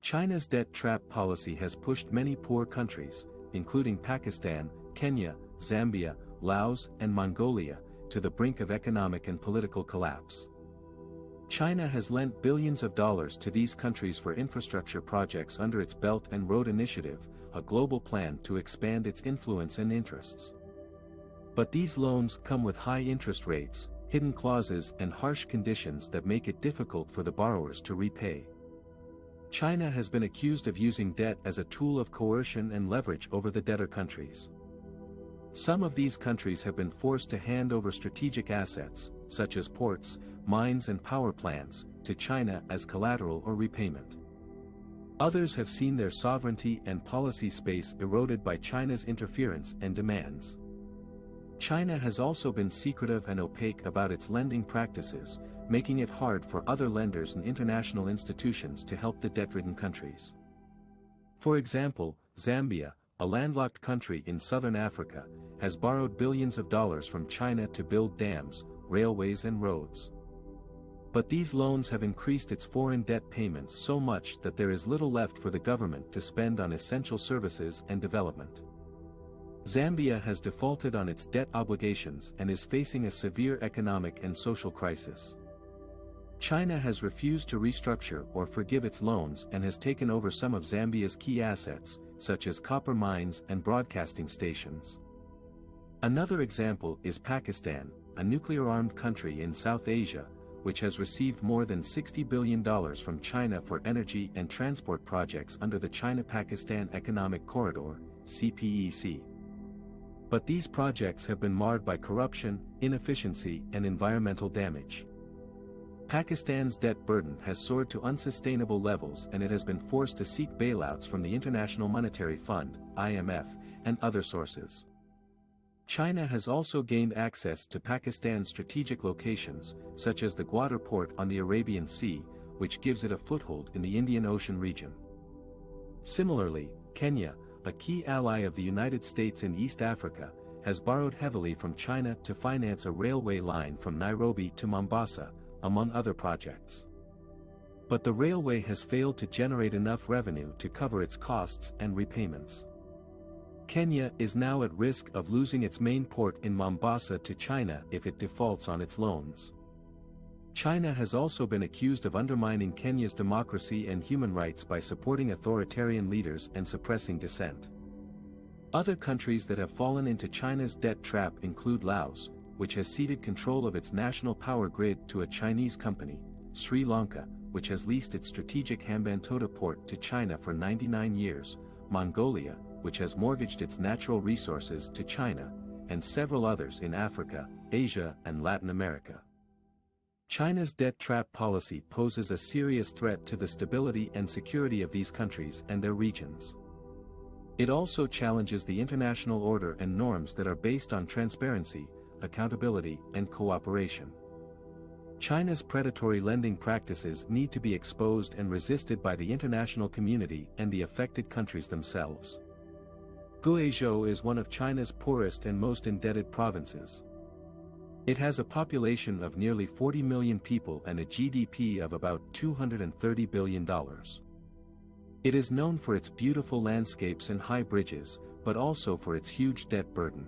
China's debt trap policy has pushed many poor countries, including Pakistan, Kenya, Zambia, Laos, and Mongolia, to the brink of economic and political collapse. China has lent billions of dollars to these countries for infrastructure projects under its Belt and Road Initiative, a global plan to expand its influence and interests. But these loans come with high interest rates, hidden clauses, and harsh conditions that make it difficult for the borrowers to repay. China has been accused of using debt as a tool of coercion and leverage over the debtor countries. Some of these countries have been forced to hand over strategic assets, such as ports, mines and power plants, to China as collateral or repayment. Others have seen their sovereignty and policy space eroded by China's interference and demands. China has also been secretive and opaque about its lending practices, making it hard for other lenders and international institutions to help the debt-ridden countries. For example, Zambia, a landlocked country in southern Africa, has borrowed billions of dollars from China to build dams, railways and roads. But these loans have increased its foreign debt payments so much that there is little left for the government to spend on essential services and development. Zambia has defaulted on its debt obligations and is facing a severe economic and social crisis. China has refused to restructure or forgive its loans and has taken over some of Zambia's key assets, such as copper mines and broadcasting stations. Another example is Pakistan, a nuclear-armed country in South Asia, which has received more than $60 billion from China for energy and transport projects under the China-Pakistan Economic Corridor, CPEC. But these projects have been marred by corruption, inefficiency, and environmental damage. Pakistan's debt burden has soared to unsustainable levels and it has been forced to seek bailouts from the International Monetary Fund, IMF, and other sources. China has also gained access to Pakistan's strategic locations, such as the Gwadar port on the Arabian Sea, which gives it a foothold in the Indian Ocean region. Similarly, Kenya, a key ally of the United States in East Africa, has borrowed heavily from China to finance a railway line from Nairobi to Mombasa, among other projects. But the railway has failed to generate enough revenue to cover its costs and repayments. Kenya is now at risk of losing its main port in Mombasa to China if it defaults on its loans. China has also been accused of undermining Kenya's democracy and human rights by supporting authoritarian leaders and suppressing dissent. Other countries that have fallen into China's debt trap include Laos, which has ceded control of its national power grid to a Chinese company, Sri Lanka, which has leased its strategic Hambantota port to China for 99 years, Mongolia, which has mortgaged its natural resources to China, and several others in Africa, Asia, and Latin America. China's debt trap policy poses a serious threat to the stability and security of these countries and their regions. It also challenges the international order and norms that are based on transparency, accountability, and cooperation. China's predatory lending practices need to be exposed and resisted by the international community and the affected countries themselves. Guizhou is one of China's poorest and most indebted provinces. It has a population of nearly 40 million people and a GDP of about $230 billion. It is known for its beautiful landscapes and high bridges, but also for its huge debt burden.